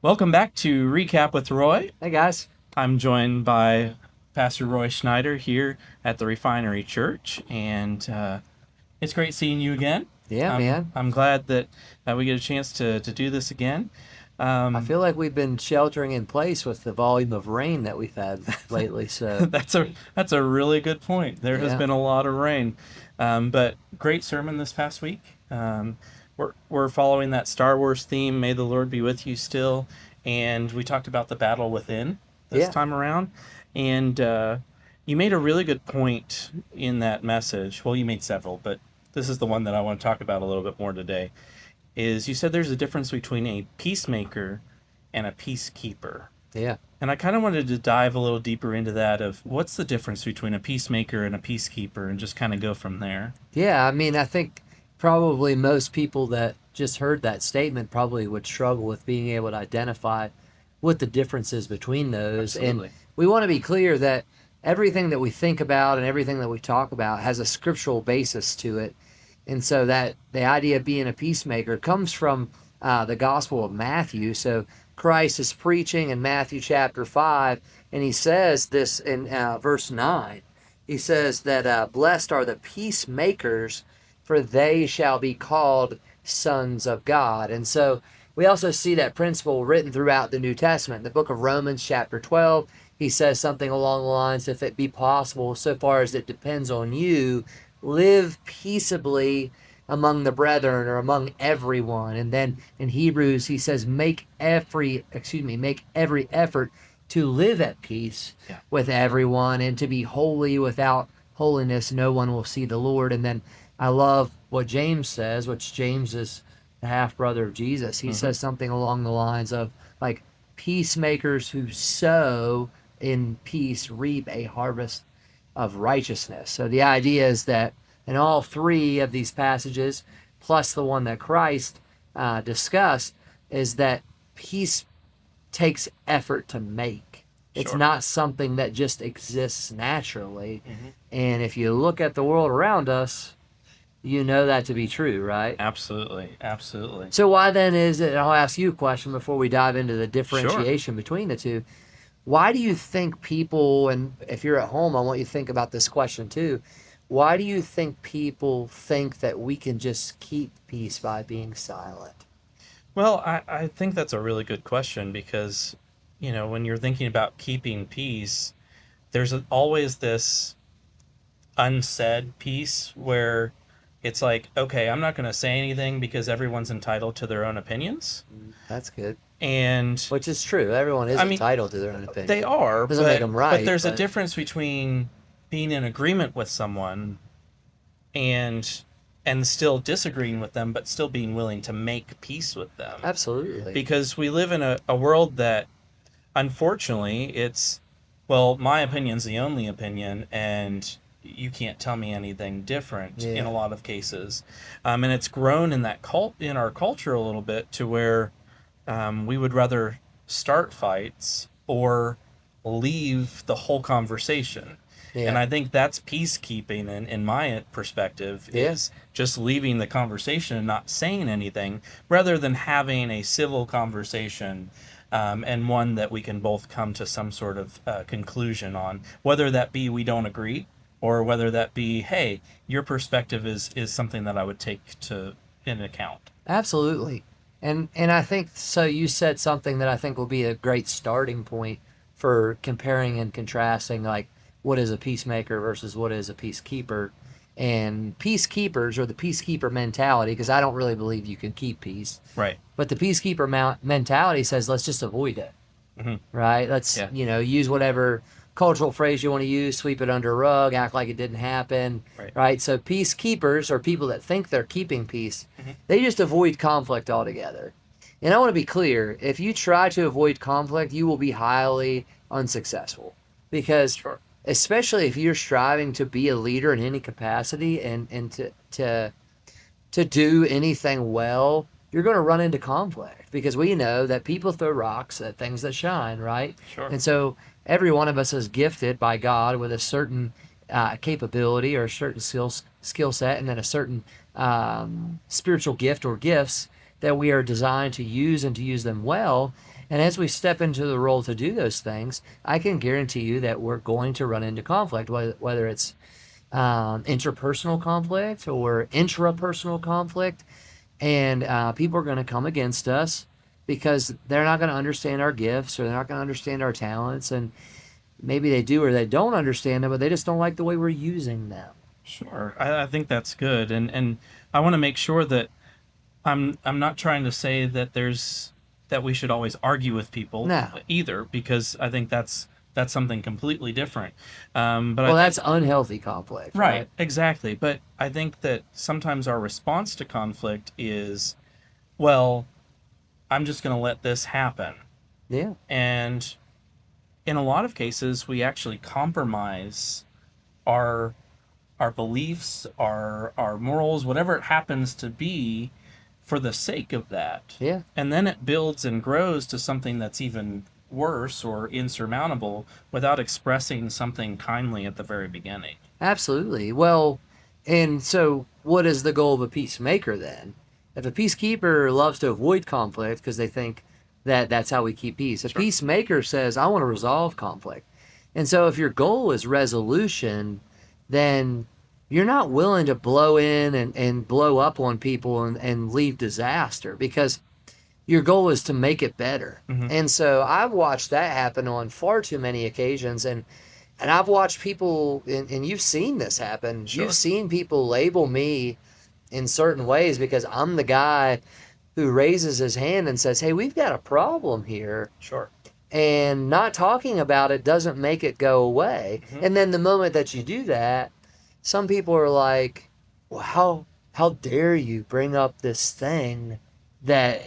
Welcome back to Recap with Roy. Hey guys. I'm joined by Pastor Roy Schneider here at the Refinery Church, and it's great seeing you again. Yeah, I'm man. I'm glad that we get a chance to do this again. I Um, feel like we've been sheltering in place with the volume of rain that we've had lately. So, that's a really good point. There has yeah. been a lot of rain, but great sermon this past week. We're following that Star Wars theme. May the Lord be with you still, and we talked about the battle within this Yeah. time around, and you made a really good point in that message. Well, you made several, but this is the one that I want to talk about a little bit more today. Is you said there's a difference between a peacemaker and a peacekeeper. Yeah. And I kind of wanted to dive a little deeper into that of what's the difference between a peacemaker and a peacekeeper and just kind of go from there. Yeah, I mean, I think probably most people that just heard that statement probably would struggle with being able to identify what the difference is between those. And Absolutely. we want to be clear that everything that we think about and everything that we talk about has a scriptural basis to it. And so that the idea of being a peacemaker comes from the Gospel of Matthew. So Christ is preaching in Matthew chapter 5, and he says this in verse 9. He says that blessed are the peacemakers, for they shall be called sons of God. And so we also see that principle written throughout the New Testament. In the book of Romans, chapter 12, he says something along the lines, if it be possible, so far as it depends on you, live peaceably among the brethren or among everyone. And then in Hebrews, he says, make every effort to live at peace Yeah. with everyone and to be holy. Without holiness no one will see the Lord. And then I love what James says, which James is the half brother of Jesus. He Mm-hmm. says something along the lines of like, peacemakers who sow in peace reap a harvest of righteousness. So the idea is that in all three of these passages, plus the one that Christ discussed, is that peace takes effort to make. It's Sure. not something that just exists naturally. Mm-hmm. And if you look at the world around us, you know that to be true, right? Absolutely. Absolutely. So why then is it, and I'll ask you a question before we dive into the Sure. differentiation between the two. Why do you think people, and if you're at home, I want you to think about this question too. Why do you think people think that we can just keep peace by being silent? Well, I think that's a really good question because, when you're thinking about keeping peace, there's always this unsaid piece where it's like, okay, I'm not going to say anything because everyone's entitled to their own opinions. That's good. And Which is true. Everyone is I mean, entitled to their own they opinion. are, Doesn't make but them but right, there's a but difference between being in agreement with someone and still disagreeing with them, but still being willing to make peace with them. absolutely. Because we live in a world that, unfortunately, it's, well, my opinion's the only opinion, and you can't tell me anything different in a Yeah. lot of cases. And it's grown in in our culture a little bit to where we would rather start fights or leave the whole conversation. And Yeah. I think that's peacekeeping in my perspective, Yeah. is just leaving the conversation and not saying anything rather than having a civil conversation, and one that we can both come to some sort of conclusion on, whether that be we don't agree or whether that be, hey, your perspective is something that I would take to in account. Absolutely. And I think so you said something that I think will be a great starting point for comparing and contrasting like what is a peacemaker versus what is a peacekeeper. And peacekeepers, or the peacekeeper mentality, because I don't really believe you can keep peace, Right. but the peacekeeper mentality says let's just avoid it, Hmm. right? Let's, Yeah. use whatever cultural phrase you want to use, sweep it under a rug, act like it didn't happen, Right. right? So peacekeepers, or people that think they're keeping peace, Hmm. they just avoid conflict altogether. And I want to be clear, if you try to avoid conflict, you will be highly unsuccessful, because Sure. especially if you're striving to be a leader in any capacity and to do anything well, you're going to run into conflict, because we know that people throw rocks at things that shine, right? Sure. And so every one of us is gifted by God with a certain capability or a certain skill set, and then a certain spiritual gift or gifts that we are designed to use and to use them well. And as we step into the role to do those things, I can guarantee you that we're going to run into conflict, whether it's interpersonal conflict or intrapersonal conflict. And people are going to come against us because they're not going to understand our gifts or they're not going to understand our talents. And maybe they do or they don't understand them, but they just don't like the way we're using them. Sure. I think that's good. And I want to make sure that I'm not trying to say that that we should always argue with people No. either, because I think that's something completely different. But I Well, think that's unhealthy conflict, right, right? exactly. But I think that sometimes our response to conflict is, well, I'm just going to let this happen. Yeah. And in a lot of cases, we actually compromise our our beliefs, our morals, whatever it happens to be, for the sake of that. Yeah. And then it builds and grows to something that's even worse or insurmountable without expressing something kindly at the very beginning. Absolutely. Well, and so what is the goal of a peacemaker then? If a peacekeeper loves to avoid conflict because they think that that's how we keep peace, a Sure. peacemaker says, I want to resolve conflict. And so if your goal is resolution, then you're not willing to blow in and blow up on people and leave disaster because your goal is to make it better. Mm-hmm. And so I've watched that happen on far too many occasions. And I've watched people, and you've seen this happen. You've Sure. seen people label me in certain ways because I'm the guy who raises his hand and says, "Hey, we've got a problem here." Sure. And not talking about it doesn't make it go away. Mm-hmm. And then the moment that you do that, some people are like, "Well, how dare you bring up this thing that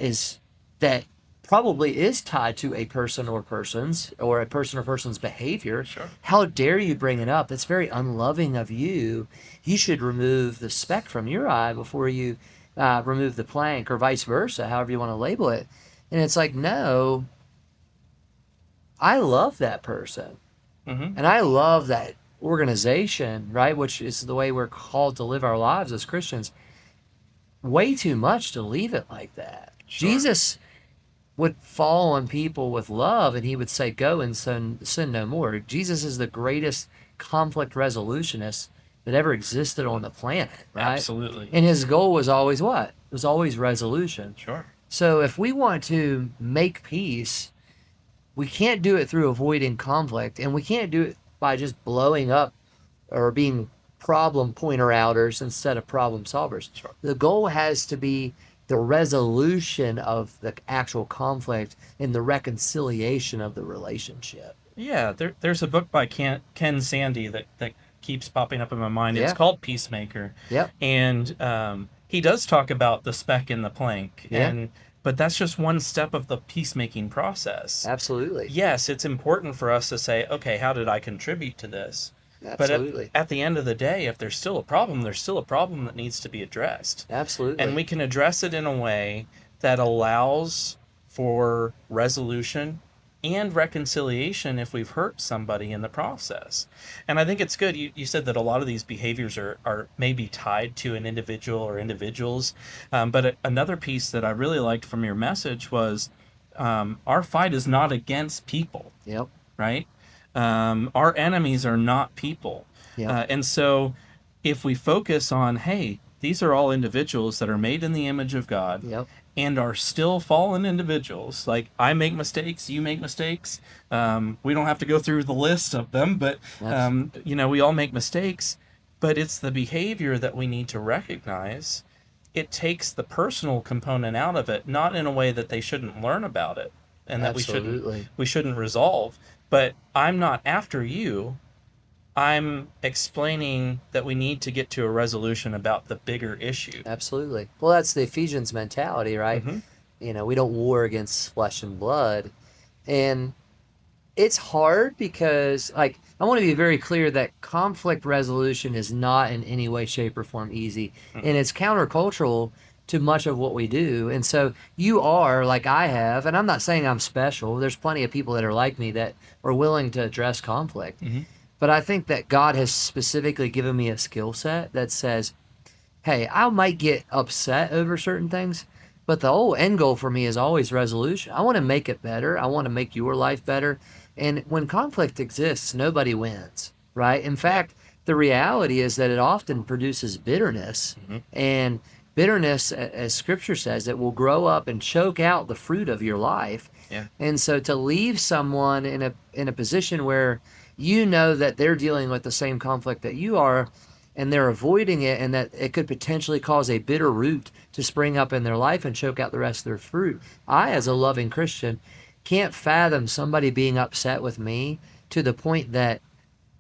probably is tied to a person or persons or a person or person's behavior. Sure. How dare you bring it up? That's very unloving of you. You should remove the speck from your eye before you remove the plank, or vice versa, however you want to label it." And it's like, no, I love that person Mm-hmm. and I love that organization, right? Which is the way we're called to live our lives as Christians. Way too much to leave it like that. Sure. Jesus would fall on people with love and he would say, go and sin no more. Jesus is the greatest conflict resolutionist that ever existed on the planet, right? Absolutely. And his goal was always what? It was always resolution. Sure. So if we want to make peace, we can't do it through avoiding conflict, and we can't do it by just blowing up or being problem pointer outers instead of problem solvers. Sure. The goal has to be the resolution of the actual conflict and the reconciliation of the relationship. Yeah, there's a book by Ken Sande that keeps popping up in my mind. It's Yeah. called Peacemaker, Yep. and he does talk about the speck in the plank, Yeah. but that's just one step of the peacemaking process. Absolutely. Yes, it's important for us to say, okay, how did I contribute to this? But Absolutely. at the end of the day, if there's still a problem, there's still a problem that needs to be addressed. And Absolutely. we can address it in a way that allows for resolution and reconciliation if we've hurt somebody in the process. And I think it's good. You said that a lot of these behaviors are maybe tied to an individual or individuals. But another piece that I really liked from your message was our fight is not against people, Yep. right? Our enemies are not people. Yep. And so if we focus on, hey, these are all individuals that are made in the image of God Yep. and are still fallen individuals. Like, I make mistakes, you make mistakes. We don't have to go through the list of them, but, we all make mistakes. But it's the behavior that we need to recognize. It takes the personal component out of it, not in a way that they shouldn't learn about it and that Absolutely. we shouldn't resolve. But I'm not after you. I'm explaining that we need to get to a resolution about the bigger issue. Absolutely. Well, that's the Ephesians mentality, right? Mm-hmm. We don't war against flesh and blood. And it's hard because, like, I want to be very clear that conflict resolution is not in any way, shape, or form easy. Mm-hmm. And it's countercultural to much of what we do. And so you are, like I have, and I'm not saying I'm special. There's plenty of people that are like me that are willing to address conflict. Mm-hmm. But I think that God has specifically given me a skill set that says, hey, I might get upset over certain things, But the whole end goal for me is always resolution. I want to make it better. I want to make your life better. And when conflict exists, nobody wins, right? In Yeah. fact, the reality is that it often produces bitterness. Hmm. And bitterness, as scripture says, it will grow up and choke out the fruit of your life. Yeah. And so to leave someone in a position where you know that they're dealing with the same conflict that you are, and they're avoiding it, and that it could potentially cause a bitter root to spring up in their life and choke out the rest of their fruit. I, as a loving Christian, can't fathom somebody being upset with me to the point that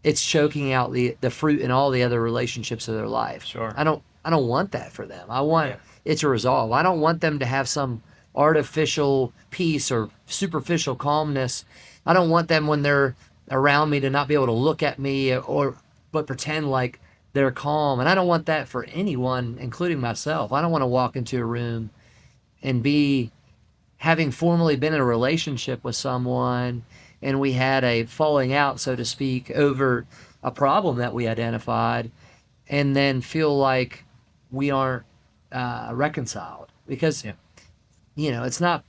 it's choking out the fruit in all the other relationships of their life. Sure. I don't want that for them. I want Yeah. it to resolve. I don't want them to have some artificial peace or superficial calmness. I don't want them when they're around me to not be able to look at me or but pretend like they're calm. And I don't want that for anyone, including myself. I don't want to walk into a room and be having formerly been in a relationship with someone and we had a falling out, so to speak, over a problem that we identified, and then feel like we aren't reconciled because Yeah.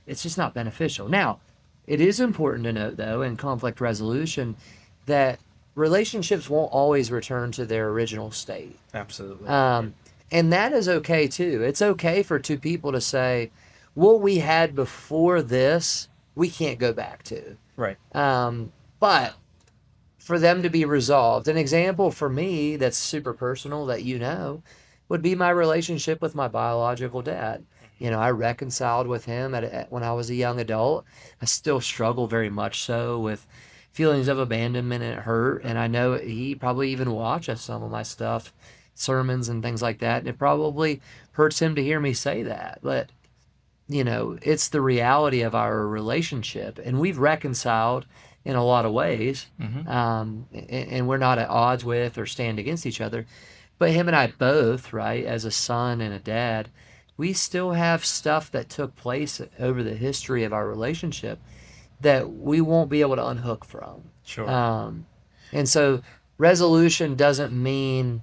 it's just not beneficial. Now, it is important to note though in conflict resolution that relationships won't always return to their original state. Absolutely. Yeah. um, and that is okay too. It's okay for two people to say, what we had before this, we can't go back to. Right. But for them to be resolved, an example for me that's super personal that would be my relationship with my biological dad. I reconciled with him when I was a young adult. I still struggle very much so with feelings of abandonment and hurt. And I know he probably even watches some of my stuff, sermons and things like that. And it probably hurts him to hear me say that. But it's the reality of our relationship, and we've reconciled in a lot of ways, Hmm. and we're not at odds with or stand against each other. But him and I both, right, as a son and a dad, we still have stuff that took place over the history of our relationship that we won't be able to unhook from. Sure. Um, and so resolution doesn't mean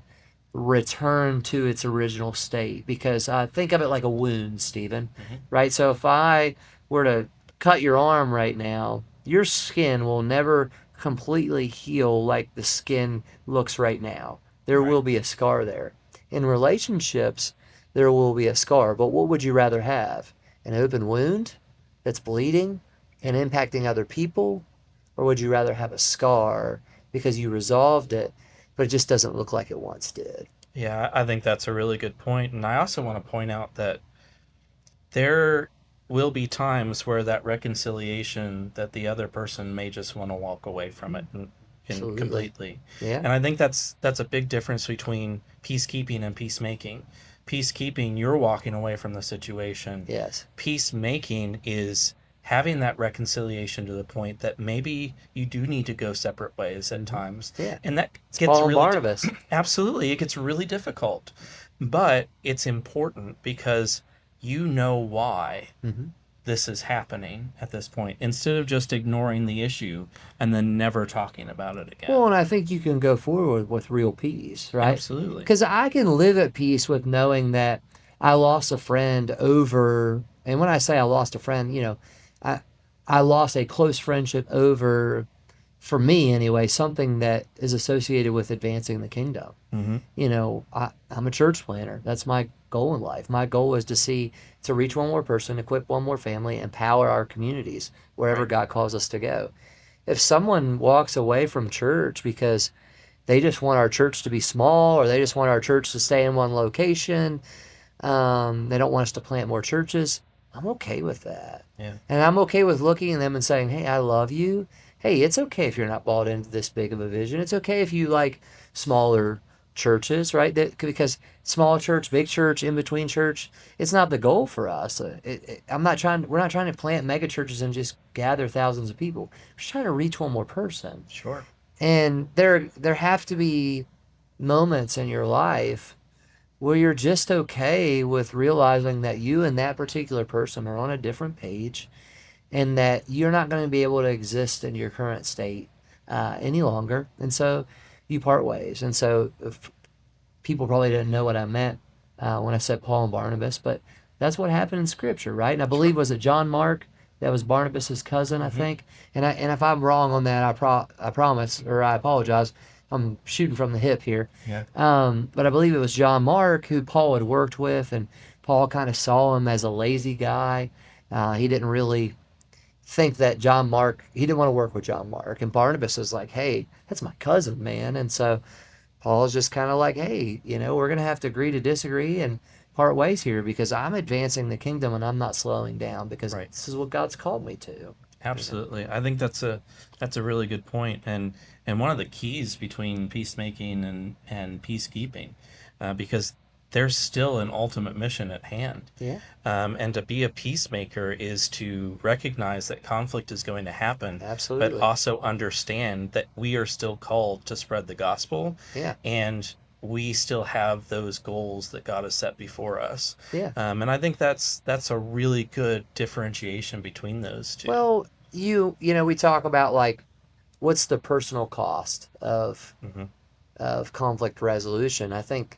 return to its original state because think of it like a wound, Stephen, Hmm. right? So if I were to cut your arm right now, your skin will never completely heal like the skin looks right now. There Right. will be a scar there. In relationships, there will be a scar, but what would you rather have? An open wound that's bleeding and Yeah. impacting other people? Or would you rather have a scar because you resolved it, but it just doesn't look like it once did? Yeah, I think that's a really good point. And I also want to point out that there will be times where that reconciliation that the other person may just want to walk away from it and Absolutely. completely. Yeah. And I think that's a big difference between peacekeeping and peacemaking. Peacekeeping, you're walking away from the situation. Yes. Peacemaking is having that reconciliation to the point that maybe you do need to go separate ways at Hmm. times. Yeah. And that It's gets Paul and really Barnabas. absolutely, it gets really difficult. But it's important because you know why Hmm. this is happening at this point instead of just ignoring the issue and then never talking about it Well, again. and I think you can go forward with real peace, right? Absolutely. Because I can live at peace with knowing that I lost a friend over, and when I say I lost a friend, I I lost a close friendship over, for me anyway, something that is associated with advancing the kingdom. Hmm. I'm a church planner. That's my goal in life. My goal is to reach one more person, equip one more family, empower our communities wherever Right. God calls us to go. If someone walks away from church because they just want our church to be small or they just want our church to stay in one location, they don't want us to plant more churches, I'm okay with that. Yeah. And I'm okay with looking at them and saying, hey, I love you. Hey, it's okay if you're not bought into this big of a vision. It's okay if you like smaller churches, right? Because small church, big church, in between church, it's not the goal for us. We're not trying to plant mega churches and just gather thousands of people. We're just trying to reach one more person. Sure. And there have to be moments in your life where you're just okay with realizing that you and that particular person are on a different page and that you're not going to be able to exist in your current state any longer. And so you part ways. And so if people probably didn't know what I meant when I said Paul and Barnabas, but That's what happened in Scripture, right? And I Sure. believe, was it John Mark that was Barnabas's cousin, I Hmm. think. And if I'm wrong on that, I promise, or I apologize. I'm shooting from the hip here. Yeah. But I believe it was John Mark who Paul had worked with, and Paul kind of saw him as a lazy guy. He didn't really think that John Mark, he didn't want to work with John Mark. And Barnabas was like, hey, that's my cousin, man. And so Paul's just kind of like, hey, we're going to have to agree to disagree and part ways here because I'm advancing the kingdom and I'm not slowing down because Right. this is what God's called me to. You know? Absolutely. I think that's a really good point, and one of the keys between peacemaking and peacekeeping, because there's still an ultimate mission at hand, Yeah, and to be a peacemaker is to recognize that conflict is going to happen, but absolutely. also understand that we are still called to spread the gospel, Yeah, and we still have those goals that God has set before us. yeah. And I think that's a really good differentiation between those two. Well, we talk about like what's the personal cost Hmm. of conflict resolution. I think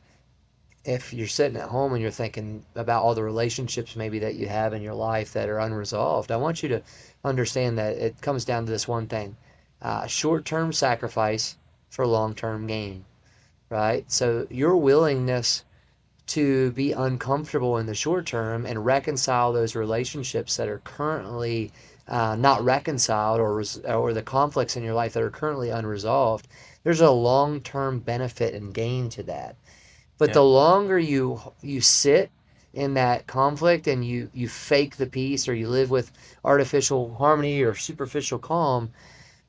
if you're sitting at home and you're thinking about all the relationships maybe that you have in your life that are unresolved, I want you to understand that it comes down to this one thing: short-term sacrifice for long-term gain, right? So your willingness to be uncomfortable in the short term and reconcile those relationships that are currently not reconciled, or the conflicts in your life that are currently unresolved, there's a long-term benefit and gain to that. But Yeah. the longer you sit in that conflict and you fake the peace, or you live with artificial harmony or superficial calm,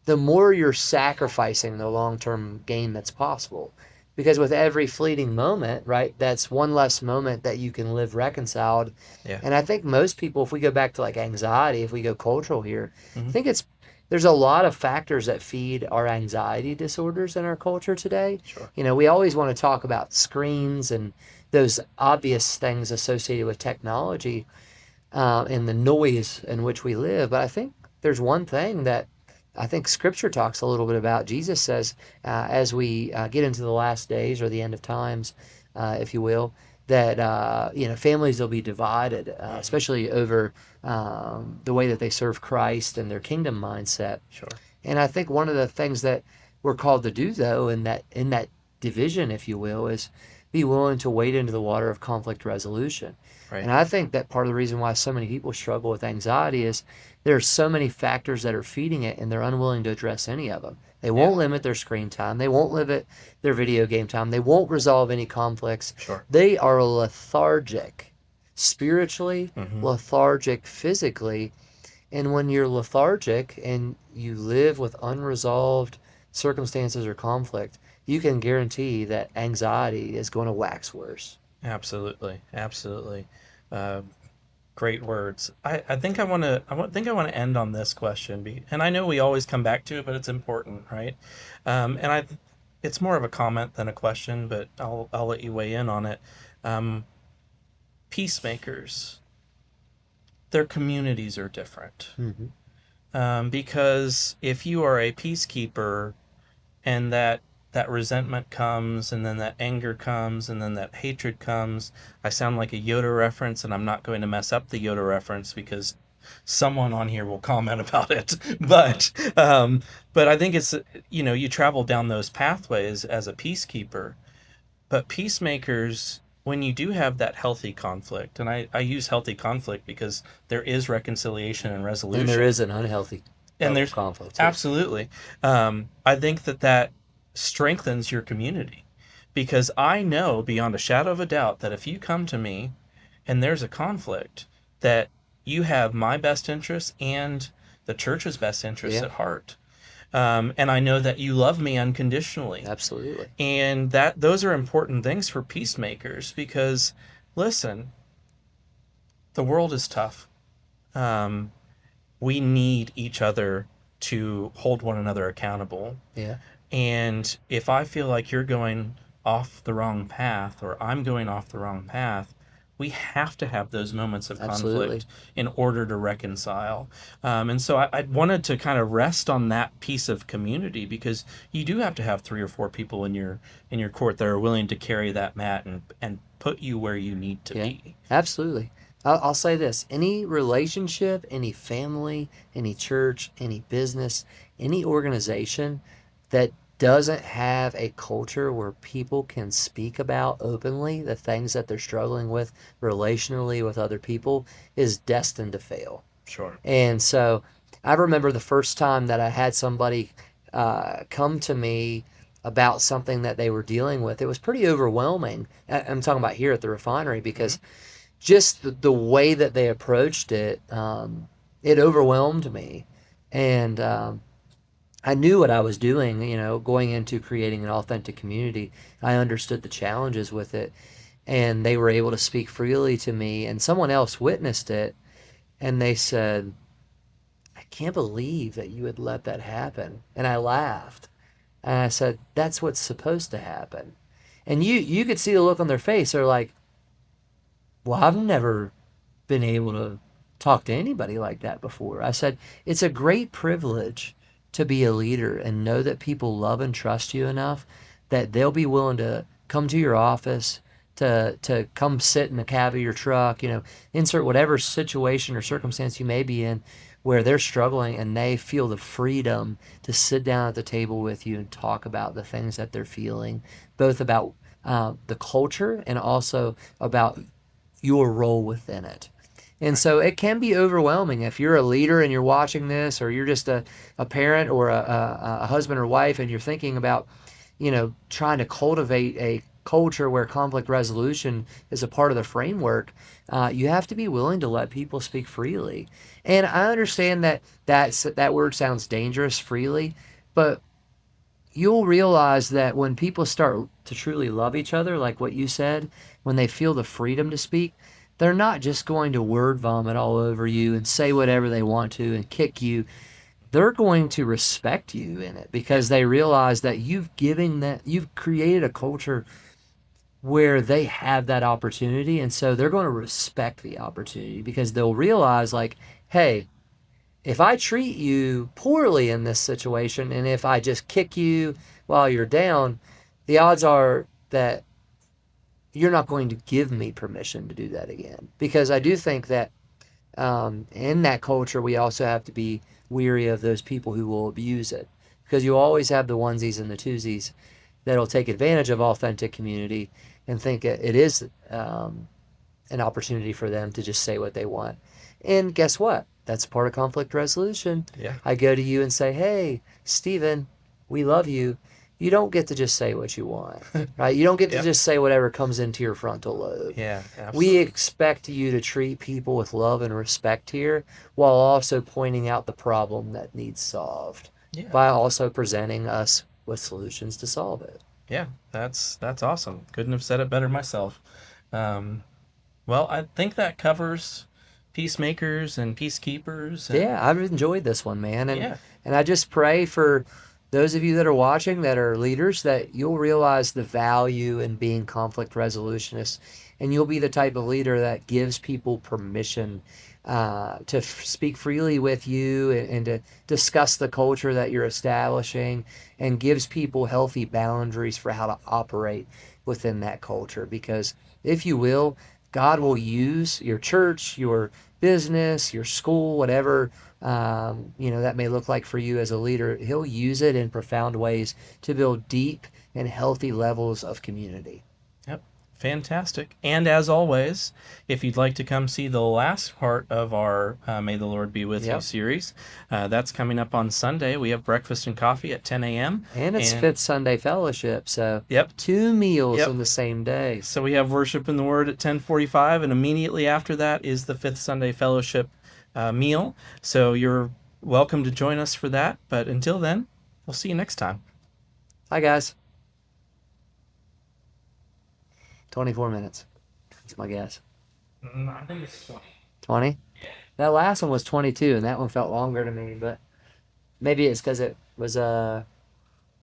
the more you're sacrificing the long-term gain that's possible. Because with every fleeting moment, right, that's one less moment that you can live reconciled. Yeah. And I think most people, if we go back to like anxiety, if we go cultural here, I Hmm. think there's a lot of factors that feed our anxiety disorders in our culture today. Sure. We always want to talk about screens and those obvious things associated with technology, and the noise in which we live. But I think there's one thing that I think Scripture talks a little bit about. Jesus says, as we get into the last days or the end of times, if you will, that families will be divided, Hmm. especially over the way that they serve Christ and their kingdom mindset. Sure. And I think one of the things that we're called to do, though, in that division, if you will, is be willing to wade into the water of conflict resolution. Right. And I think that part of the reason why so many people struggle with anxiety is there are so many factors that are feeding it, and they're unwilling to address any of them. They won't Yeah. limit their screen time. They won't limit their video game time. They won't resolve any conflicts. Sure. They are lethargic spiritually, Hmm. lethargic physically, and when you're lethargic and you live with unresolved circumstances or conflict, you can guarantee that anxiety is going to wax worse. Absolutely. Absolutely. Uh, Great words. I think I want to end on this question, and I know we always come back to it, but it's important, right? And it's more of a comment than a question, but I'll let you weigh in on it. Um, Peacemakers, their communities are different, Mm-hmm. because if you are a peacekeeper and that resentment comes, and then that anger comes, and then that hatred comes. I sound like a Yoda reference, and I'm not going to mess up the Yoda reference because someone on here will comment about it. But I think it's, you travel down those pathways as a peacekeeper. But peacemakers, when you do have that healthy conflict, and I use healthy conflict because there is reconciliation and And there resolution, is an unhealthy and there's conflict too. absolutely, I think that strengthens your community, because I know beyond a shadow of a doubt that if you come to me and there's a conflict, that you have my best interests and the church's best interests Yeah, at heart. And I know that you love me unconditionally, absolutely. and that those are important things for peacemakers, because listen, the world is tough. um, we need each other to hold one another accountable. Yeah, And if I feel like you're going off the wrong path, or I'm going off the wrong path, we have to have those moments of absolutely. conflict in order to reconcile. And so I wanted to kind of rest on that piece of community, because you do have to have three or four people in your court that are willing to carry that mat and put you where you need to Yeah, be. absolutely. I'll say this: any relationship, any family, any church, any business, any organization that doesn't have a culture where people can speak about openly the things that they're struggling with relationally with other people is destined to fail. Sure. And so I remember the first time that I had somebody come to me about something that they were dealing with. It was pretty overwhelming. I'm talking about here at the refinery Hmm. because just the way that they approached it, it overwhelmed me. And I knew what I was doing, going into creating an authentic community. I understood the challenges with it, and they were able to speak freely to me. And someone else witnessed it, and they said, I can't believe that you would let that happen. And I laughed. And I said, that's what's supposed to happen. And you could see the look on their face. They're like, well, I've never been able to talk to anybody like that before. I said, it's a great privilege to be a leader and know that people love and trust you enough that they'll be willing to come to your office, to come sit in the cab of your truck, insert whatever situation or circumstance you may be in where they're struggling and they feel the freedom to sit down at the table with you and talk about the things that they're feeling, both about the culture and also about your role within it. And Right. so it can be overwhelming if you're a leader and you're watching this, or you're just a parent or a husband or wife, and you're thinking about, trying to cultivate a culture where conflict resolution is a part of the framework. You have to be willing to let people speak freely. And I understand that word sounds dangerous, freely, but you'll realize that when people start to truly love each other, like what you said, when they feel the freedom to speak, they're not just going to word vomit all over you and say whatever they want to and kick you. They're going to respect you in it Yeah. because they realize that you've created a culture where they have that opportunity, and so they're going to respect the opportunity because they'll realize, like, hey, if I treat you poorly in this situation and if I just kick you while you're down, the odds are that you're not going to give me permission to do that again. Because I Yeah. do think that in that culture, we also have to be weary of those people who will abuse it. Because you always have the onesies and the twosies that'll take advantage of authentic community and think it is an opportunity for them to just say what they want. And guess what? That's part of conflict resolution. Yeah. I go to you and say, hey, Stephen, we love you. You don't get to just say what you want, right? You don't get to Yep. just say whatever comes into your frontal lobe. Yeah. We Absolutely. expect you to treat people with love and respect here while also pointing out the problem that needs solved Yeah. by also presenting us with solutions to solve it. Yeah. That's awesome. Couldn't have said it better myself. Um, well, I think that covers peacemakers and peacekeepers, and Yeah, I've enjoyed this one, man, yeah. and I just pray for those of you that are watching that are leaders that you'll realize the value in being conflict resolutionists, and you'll be the type of leader that gives people permission to speak freely with you and to discuss the culture that you're establishing, and gives people healthy boundaries for how to operate within that culture. Because if you will, God will use your church, your business, your school, whatever that may look like for you as a leader. He'll use it in profound ways to build deep and healthy levels of community. Yep. Fantastic. And as always, if you'd like to come see the last part of our May the Lord Be With You Yep. series, that's coming up on Sunday. We have breakfast and coffee at 10 a.m. And it's And Fifth Sunday Fellowship, so yep, two meals yep. in the same day. So we have worship in the Word at 10:45, and immediately after that is the Fifth Sunday Fellowship meal. So you're welcome to join us for that. But until then, we'll see you next time. Hi, guys. 24 minutes. That's my guess. I think it's 20. 20? That last one was 22, and that one felt longer to me, but maybe it's because it was